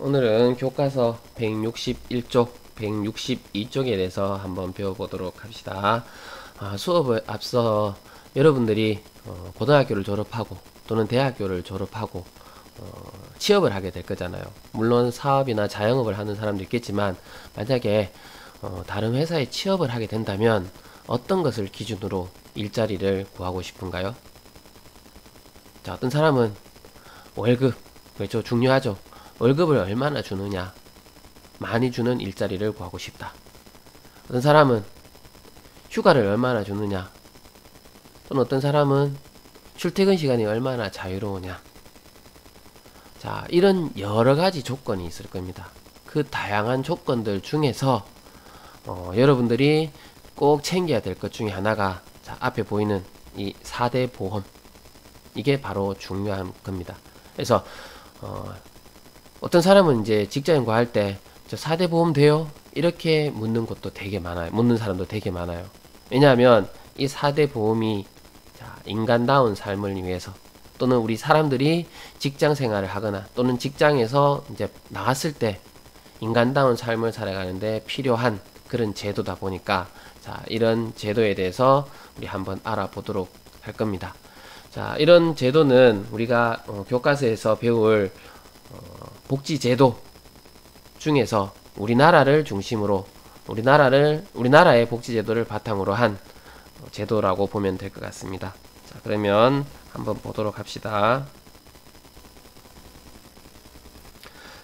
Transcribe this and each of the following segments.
오늘은 교과서 161쪽, 162쪽에 대해서 한번 배워보도록 합시다. 수업을 앞서 여러분들이 고등학교를 졸업하고 또는 대학교를 졸업하고 취업을 하게 될 거잖아요. 물론 사업이나 자영업을 하는 사람도 있겠지만 만약에 다른 회사에 취업을 하게 된다면 어떤 것을 기준으로 일자리를 구하고 싶은가요? 자, 어떤 사람은 월급, 그렇죠, 중요하죠. 월급을 얼마나 주느냐, 많이 주는 일자리를 구하고 싶다. 어떤 사람은 휴가를 얼마나 주느냐, 또는 어떤 사람은 출퇴근 시간이 얼마나 자유로우냐. 자, 이런 여러 가지 조건이 있을 겁니다. 그 다양한 조건들 중에서 여러분들이 꼭 챙겨야 될 것 중에 하나가, 자, 앞에 보이는 이 4대 보험, 이게 바로 중요한 겁니다. 그래서 어떤 사람은 이제 직장인 구할 때 저 4대 보험 돼요? 이렇게 묻는 것도 되게 많아요. 묻는 사람도 되게 많아요. 왜냐하면 이 4대 보험이 인간다운 삶을 위해서, 또는 우리 사람들이 직장 생활을 하거나 또는 직장에서 이제 나왔을 때 인간다운 삶을 살아가는데 필요한 그런 제도다 보니까, 자, 이런 제도에 대해서 우리 한번 알아보도록 할 겁니다. 자, 이런 제도는 우리가 교과서에서 배울 복지제도 중에서 우리나라를 중심으로 우리나라의 복지제도를 바탕으로 한 제도라고 보면 될 것 같습니다. 자, 그러면 한번 보도록 합시다.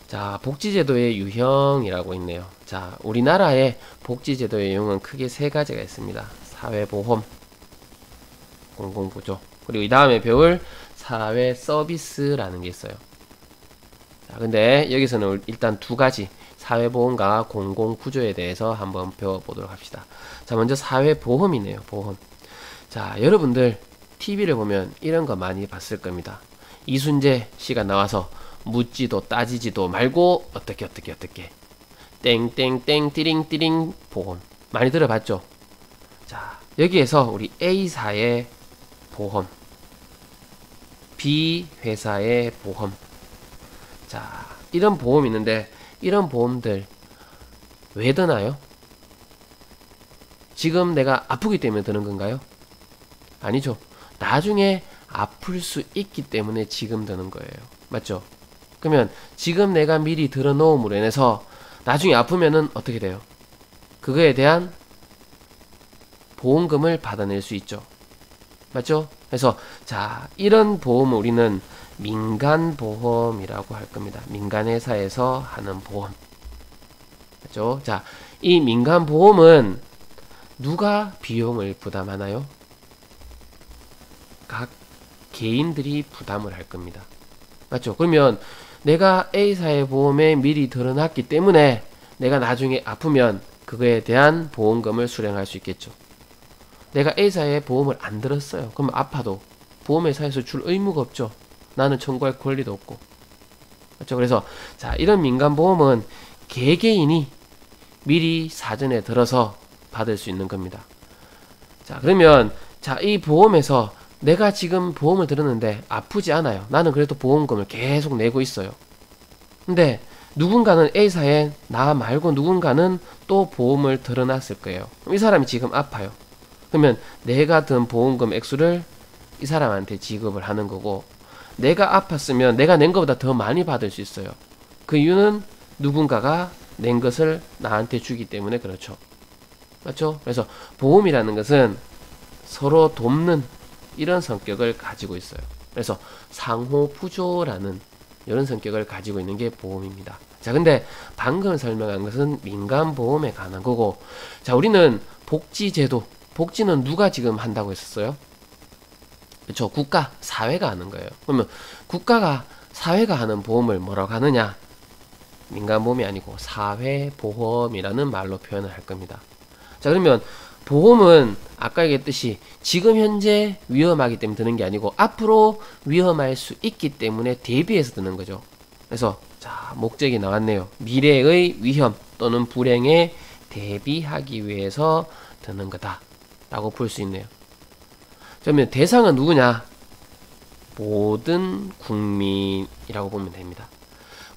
자, 복지제도의 유형이라고 있네요. 자, 우리나라의 복지제도의 유형은 크게 세 가지가 있습니다. 사회보험, 공공구조, 그리고 이 다음에 배울 사회서비스라는 게 있어요. 자, 근데 여기서는 일단 두 가지, 사회보험과 공공구조에 대해서 한번 배워보도록 합시다. 자, 먼저 사회보험이네요. 보험. 자, 여러분들 TV를 보면 이런 거 많이 봤을 겁니다. 이순재 씨가 나와서 묻지도 따지지도 말고 어떻게 땡땡땡 띠링띠링 보험 많이 들어봤죠? 자, 여기에서 우리 A사의 보험, B 회사의 보험, 자, 이런 보험이 있는데 이런 보험들 왜 드나요? 지금 내가 아프기 때문에 드는 건가요? 아니죠. 나중에 아플 수 있기 때문에 지금 드는 거예요. 맞죠? 그러면 지금 내가 미리 들어놓음으로 인해서 나중에 아프면은 어떻게 돼요? 그거에 대한 보험금을 받아낼 수 있죠. 맞죠? 그래서 자, 이런 보험을 우리는 민간보험이라고 할 겁니다. 민간회사에서 하는 보험. 맞죠? 자, 이 민간보험은 누가 비용을 부담하나요? 각 개인들이 부담을 할 겁니다. 맞죠? 그러면 내가 A사의 보험에 미리 들어놨기 때문에 내가 나중에 아프면 그거에 대한 보험금을 수령할 수 있겠죠. 내가 A사의 보험을 안 들었어요. 그럼 아파도 보험회사에서 줄 의무가 없죠. 나는 청구할 권리도 없고. 맞죠? 그래서 자, 이런 민간보험은 개개인이 미리 사전에 들어서 받을 수 있는 겁니다. 자, 그러면 자, 이 보험에서 내가 지금 보험을 들었는데 아프지 않아요. 나는 그래도 보험금을 계속 내고 있어요. 근데 누군가는 A사에 나 말고 누군가는 또 보험을 들어놨을 거예요. 이 사람이 지금 아파요. 그러면 내가 든 보험금 액수를 이 사람한테 지급을 하는 거고, 내가 아팠으면 내가 낸 것보다 더 많이 받을 수 있어요. 그 이유는 누군가가 낸 것을 나한테 주기 때문에 그렇죠. 맞죠? 그래서 보험이라는 것은 서로 돕는 이런 성격을 가지고 있어요. 그래서 상호부조라는 이런 성격을 가지고 있는 게 보험입니다. 자, 근데 방금 설명한 것은 민간보험에 관한 거고, 자, 우리는 복지제도, 복지는 누가 지금 한다고 했었어요? 그렇죠. 국가, 사회가 하는 거예요. 그러면 국가가, 사회가 하는 보험을 뭐라고 하느냐? 민간보험이 아니고 사회보험이라는 말로 표현을 할 겁니다. 자, 그러면 보험은 아까 얘기했듯이 지금 현재 위험하기 때문에 드는 게 아니고 앞으로 위험할 수 있기 때문에 대비해서 드는 거죠. 그래서 자, 목적이 나왔네요. 미래의 위험 또는 불행에 대비하기 위해서 드는 거다 라고 볼 수 있네요. 그러면 대상은 누구냐? 모든 국민이라고 보면 됩니다.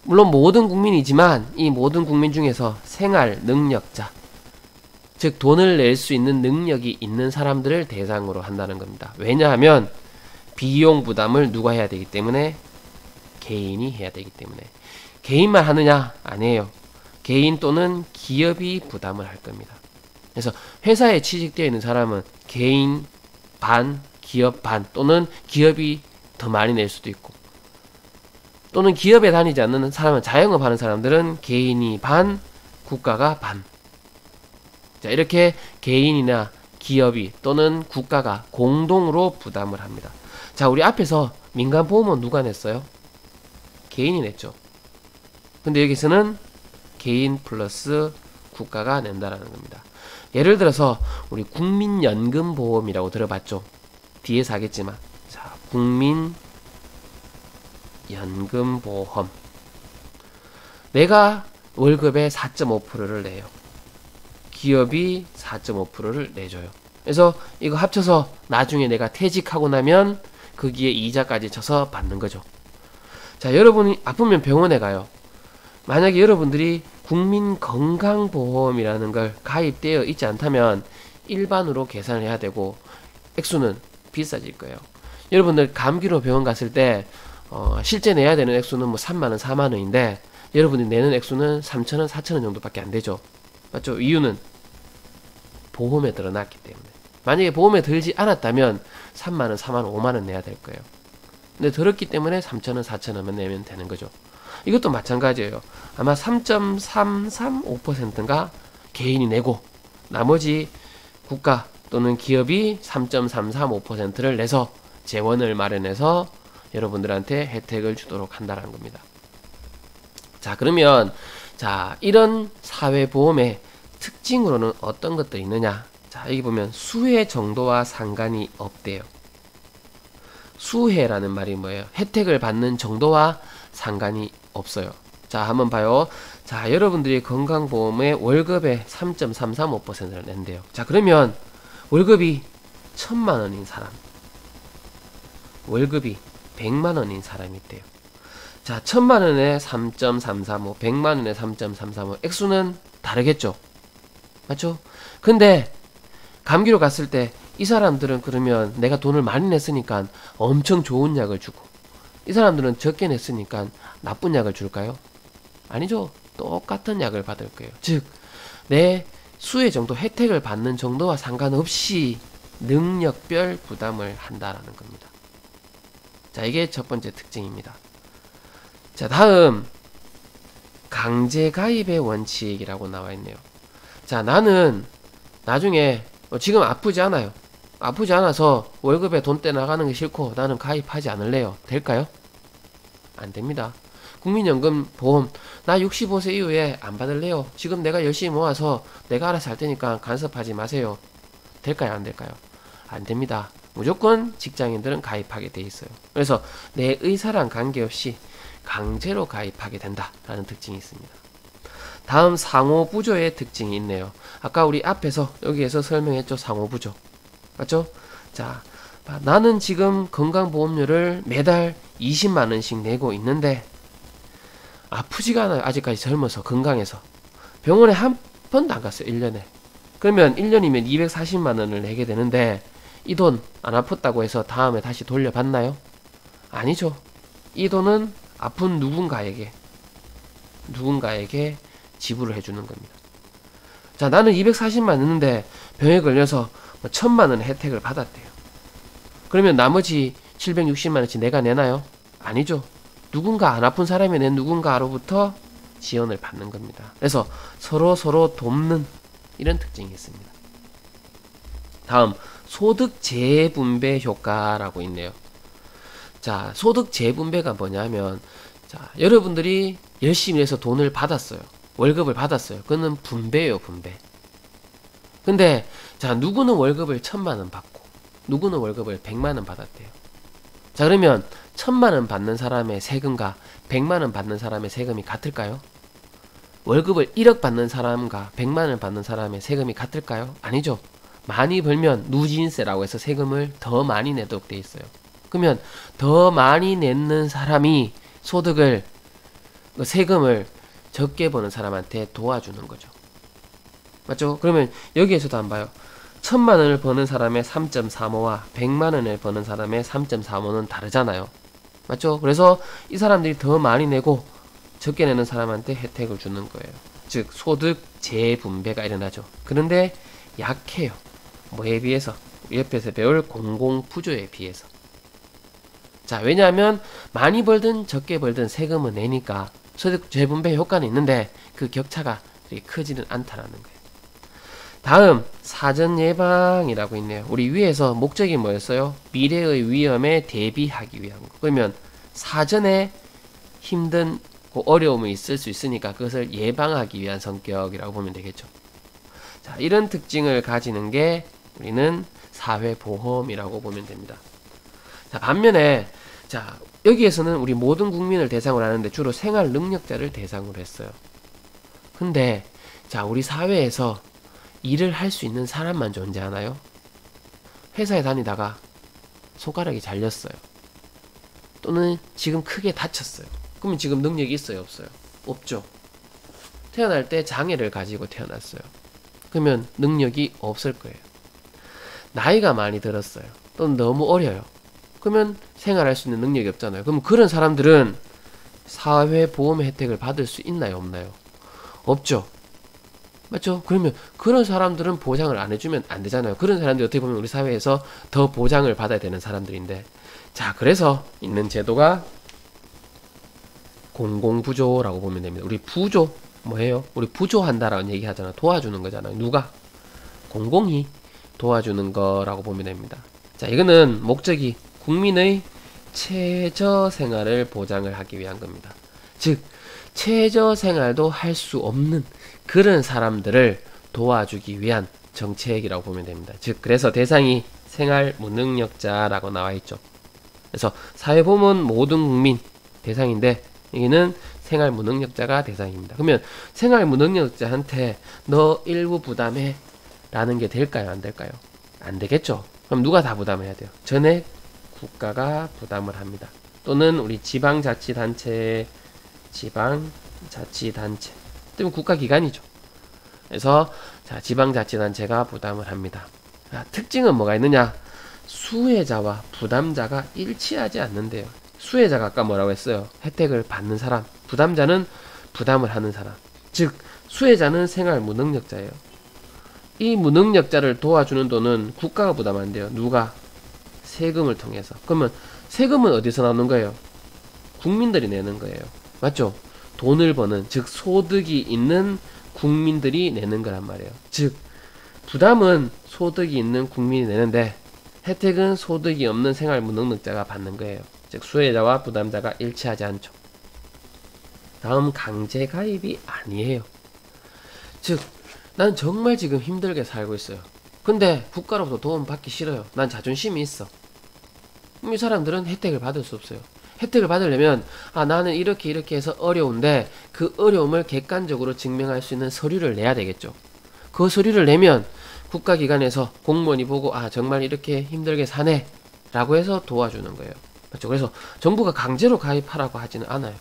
물론 모든 국민이지만 이 모든 국민 중에서 생활 능력자, 즉 돈을 낼 수 있는 능력이 있는 사람들을 대상으로 한다는 겁니다. 왜냐하면 비용 부담을 누가 해야 되기 때문에? 개인이 해야 되기 때문에. 개인만 하느냐? 아니에요. 개인 또는 기업이 부담을 할 겁니다. 그래서 회사에 취직되어 있는 사람은 개인 반, 기업 반, 또는 기업이 더 많이 낼 수도 있고, 또는 기업에 다니지 않는 사람은, 자영업 하는 사람들은 개인이 반, 국가가 반. 자, 이렇게 개인이나 기업이 또는 국가가 공동으로 부담을 합니다. 자, 우리 앞에서 민간보험은 누가 냈어요? 개인이 냈죠. 근데 여기서는 개인 플러스 국가가 낸다라는 겁니다. 예를 들어서 우리 국민연금보험이라고 들어봤죠? 뒤에서 하겠지만, 자, 국민연금보험. 내가 월급의 4.5%를 내요. 기업이 4.5%를 내줘요. 그래서 이거 합쳐서 나중에 내가 퇴직하고 나면 거기에 이자까지 쳐서 받는 거죠. 자, 여러분이 아프면 병원에 가요. 만약에 여러분들이 국민건강보험이라는 걸 가입되어 있지 않다면 일반으로 계산을 해야 되고 액수는 비싸질 거예요. 여러분들 감기로 병원 갔을 때 실제 내야 되는 액수는 뭐 3만원, 4만원인데 여러분이 내는 액수는 3천원, 4천원 정도밖에 안 되죠. 맞죠? 이유는 보험에 들어놨기 때문에. 만약에 보험에 들지 않았다면 3만원, 4만원, 5만원 내야 될 거예요. 근데 들었기 때문에 3천원, 4천원만 내면 되는 거죠. 이것도 마찬가지예요. 아마 3.335%인가 개인이 내고 나머지 국가 또는 기업이 3.335%를 내서 재원을 마련해서 여러분들한테 혜택을 주도록 한다는 겁니다. 자, 그러면 자, 이런 사회보험의 특징으로는 어떤 것들이 있느냐? 자, 여기 보면 수혜 정도와 상관이 없대요. 수혜라는 말이 뭐예요? 혜택을 받는 정도와 상관이 없어요. 자, 한번 봐요. 자, 여러분들이 건강보험의 월급의 3.335%를 낸대요. 자, 그러면 월급이 1,000만원인 사람, 월급이 100만원인 사람이 있대요. 자, 1,000만원에 3.335, 100만원에 3.335, 액수는 다르겠죠? 맞죠? 근데 감기로 갔을 때 이 사람들은 그러면 내가 돈을 많이 냈으니까 엄청 좋은 약을 주고, 이 사람들은 적게 냈으니까 나쁜 약을 줄까요? 아니죠. 똑같은 약을 받을 거예요. 즉, 내 수혜 정도, 혜택을 받는 정도와 상관없이 능력별 부담을 한다라는 겁니다. 자, 이게 첫 번째 특징입니다. 자, 다음 강제가입의 원칙이라고 나와 있네요. 자, 나는 나중에 지금 아프지 않아요. 아프지 않아서 월급에 돈 떼나가는 게 싫고 나는 가입하지 않을래요. 될까요? 안 됩니다. 국민연금 보험 나 65세 이후에 안 받을래요. 지금 내가 열심히 모아서 내가 알아서 할 테니까 간섭하지 마세요. 될까요? 안 될까요? 안 됩니다. 무조건 직장인들은 가입하게 돼 있어요. 그래서 내 의사랑 관계없이 강제로 가입하게 된다라는 특징이 있습니다. 다음 상호부조의 특징이 있네요. 아까 우리 앞에서 여기에서 설명했죠. 상호부조. 맞죠? 자, 나는 지금 건강보험료를 매달 20만원씩 내고 있는데 아프지가 않아요. 아직까지 젊어서 건강해서. 병원에 한 번도 안 갔어요. 1년에. 그러면 1년이면 240만원을 내게 되는데 이 돈 안 아팠다고 해서 다음에 다시 돌려받나요? 아니죠. 이 돈은 아픈 누군가에게 지불을 해주는 겁니다. 자, 나는 240만 냈는데 병에 걸려서 1,000만원의 혜택을 받았대요. 그러면 나머지 760만원치 내가 내나요? 아니죠. 누군가, 안 아픈 사람이 낸 누군가로부터 지원을 받는 겁니다. 그래서 서로 돕는 이런 특징이 있습니다. 다음 소득 재분배 효과라고 있네요. 자, 소득 재분배가 뭐냐면, 자, 여러분들이 열심히 해서 돈을 받았어요. 월급을 받았어요. 그거는 분배예요, 분배. 근데 자, 누구는 월급을 1,000만원 받고 누구는 월급을 100만원 받았대요. 자, 그러면 1,000만원 받는 사람의 세금과 100만원 받는 사람의 세금이 같을까요? 월급을 1억 받는 사람과 100만원 받는 사람의 세금이 같을까요? 아니죠. 많이 벌면 누진세라고 해서 세금을 더 많이 내도록 돼 있어요. 그러면 더 많이 내는 사람이 소득을 그 세금을 적게 버는 사람한테 도와주는 거죠. 맞죠? 그러면 여기에서도 한번 봐요. 1000만 원을 버는 사람의 3.35와 100만 원을 버는 사람의 3.35는 다르잖아요. 맞죠? 그래서 이 사람들이 더 많이 내고 적게 내는 사람한테 혜택을 주는 거예요. 즉 소득 재분배가 일어나죠. 그런데 약해요. 뭐에 비해서? 옆에서 배울 공공부조에 비해서. 자, 왜냐하면 많이 벌든 적게 벌든 세금을 내니까 소득 재분배 효과는 있는데 그 격차가 크지는 않다라는 거예요. 다음 사전 예방이라고 있네요. 우리 위에서 목적이 뭐였어요? 미래의 위험에 대비하기 위한 거. 그러면 사전에 힘든 어려움이 있을 수 있으니까 그것을 예방하기 위한 성격이라고 보면 되겠죠. 자, 이런 특징을 가지는 게 우리는 사회보험이라고 보면 됩니다. 자, 반면에 자, 여기에서는 우리 모든 국민을 대상으로 하는데 주로 생활 능력자를 대상으로 했어요. 근데 자, 우리 사회에서 일을 할 수 있는 사람만 존재하나요? 회사에 다니다가 손가락이 잘렸어요. 또는 지금 크게 다쳤어요. 그러면 지금 능력이 있어요, 없어요? 없죠. 태어날 때 장애를 가지고 태어났어요. 그러면 능력이 없을 거예요. 나이가 많이 들었어요. 또는 너무 어려요. 그러면 생활할 수 있는 능력이 없잖아요. 그럼 그런 사람들은 사회보험 혜택을 받을 수 있나요, 없나요? 없죠. 맞죠? 그러면 그런 사람들은 보장을 안 해주면 안 되잖아요. 그런 사람들이 어떻게 보면 우리 사회에서 더 보장을 받아야 되는 사람들인데, 자, 그래서 있는 제도가 공공부조라고 보면 됩니다. 우리 부조 뭐예요? 우리 부조한다라는 얘기 하잖아. 도와주는 거잖아요. 누가? 공공이 도와주는 거라고 보면 됩니다. 자, 이거는 목적이 국민의 최저 생활을 보장을 하기 위한 겁니다. 즉 최저 생활도 할 수 없는 그런 사람들을 도와주기 위한 정책이라고 보면 됩니다. 즉 그래서 대상이 생활 무능력자라고 나와 있죠. 그래서 사회보험은 모든 국민 대상인데 여기는 생활 무능력자가 대상입니다. 그러면 생활 무능력자한테 너 일부 부담해 라는 게 될까요? 안 될까요? 안 되겠죠. 그럼 누가 다 부담해야 돼요? 전액 국가가 부담을 합니다. 또는 우리 지방자치단체 또는 국가기관이죠. 그래서 자, 지방자치단체가 부담을 합니다. 자, 특징은 뭐가 있느냐? 수혜자와 부담자가 일치하지 않는데요. 수혜자가 아까 뭐라고 했어요? 혜택을 받는 사람. 부담자는 부담을 하는 사람. 즉 수혜자는 생활 무능력자예요. 이 무능력자를 도와주는 돈은 국가가 부담한대요. 누가? 세금을 통해서. 그러면 세금은 어디서 나오는 거예요? 국민들이 내는 거예요. 맞죠? 돈을 버는, 즉 소득이 있는 국민들이 내는 거란 말이에요. 즉 부담은 소득이 있는 국민이 내는데 혜택은 소득이 없는 생활 무능력자가 받는 거예요. 즉 수혜자와 부담자가 일치하지 않죠. 다음 강제 가입이 아니에요. 즉 난 정말 지금 힘들게 살고 있어요. 근데 국가로부터 도움 받기 싫어요. 난 자존심이 있어. 그럼 이 사람들은 혜택을 받을 수 없어요. 혜택을 받으려면 나는 이렇게 해서 어려운데 그 어려움을 객관적으로 증명할 수 있는 서류를 내야 되겠죠. 그 서류를 내면 국가기관에서 공무원이 보고 정말 이렇게 힘들게 사네 라고 해서 도와주는 거예요. 맞죠? 그래서 정부가 강제로 가입하라고 하지는 않아요.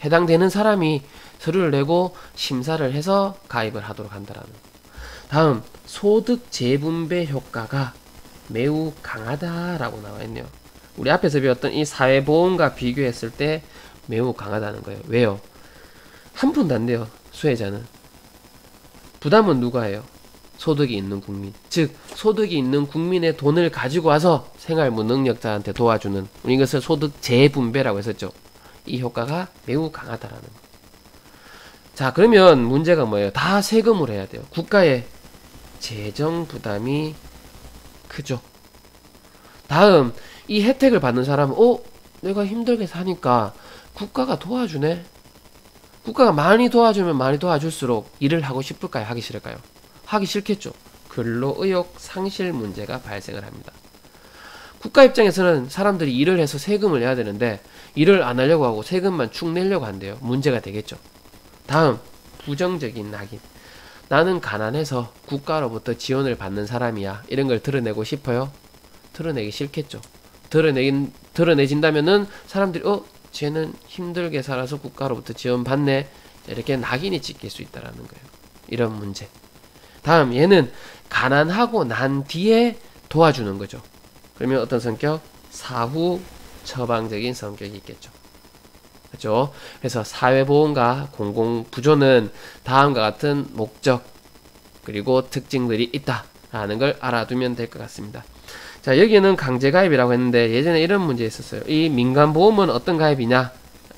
해당되는 사람이 서류를 내고 심사를 해서 가입을 하도록 한다라는. 다음 소득 재분배 효과가 매우 강하다라고 나와 있네요. 우리 앞에서 배웠던 이 사회보험과 비교했을 때 매우 강하다는 거예요. 왜요? 한 푼도 안 돼요. 수혜자는. 부담은 누가 해요? 소득이 있는 국민. 즉 소득이 있는 국민의 돈을 가지고 와서 생활 무능력자한테 도와주는, 이것을 소득 재분배라고 했었죠. 이 효과가 매우 강하다라는 거. 자, 그러면 문제가 뭐예요? 다 세금으로 해야 돼요. 국가의 재정 부담이 크죠. 다음 이 혜택을 받는 사람은 내가 힘들게 사니까 국가가 도와주네. 국가가 많이 도와주면 많이 도와줄수록 일을 하고 싶을까요? 하기 싫을까요? 하기 싫겠죠. 근로의욕 상실 문제가 발생을 합니다. 국가 입장에서는 사람들이 일을 해서 세금을 내야 되는데 일을 안 하려고 하고 세금만 축 내려고 한대요. 문제가 되겠죠. 다음 부정적인 낙인. 나는 가난해서 국가로부터 지원을 받는 사람이야. 이런 걸 드러내고 싶어요? 드러내기 싫겠죠. 드러내진다면은 사람들이 쟤는 힘들게 살아서 국가로부터 지원받네. 이렇게 낙인이 찍힐 수 있다라는 거예요. 이런 문제. 다음 얘는 가난하고 난 뒤에 도와주는 거죠. 그러면 어떤 성격? 사후 처방적인 성격이 있겠죠. 그렇죠? 그래서 사회보험과 공공부조는 다음과 같은 목적 그리고 특징들이 있다라는 걸 알아두면 될 것 같습니다. 자, 여기는 강제가입이라고 했는데 예전에 이런 문제 있었어요. 이 민간보험은 어떤 가입이냐?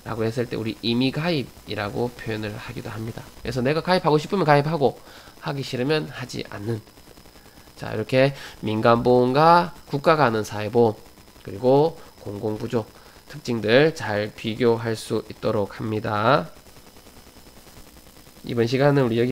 라고 했을 때 우리 임의가입이라고 표현을 하기도 합니다. 그래서 내가 가입하고 싶으면 가입하고 하기 싫으면 하지 않는. 자, 이렇게 민간보험과 국가가 하는 사회보험 그리고 공공부조 특징들 잘 비교할 수 있도록 합니다. 이번 시간은 우리 여기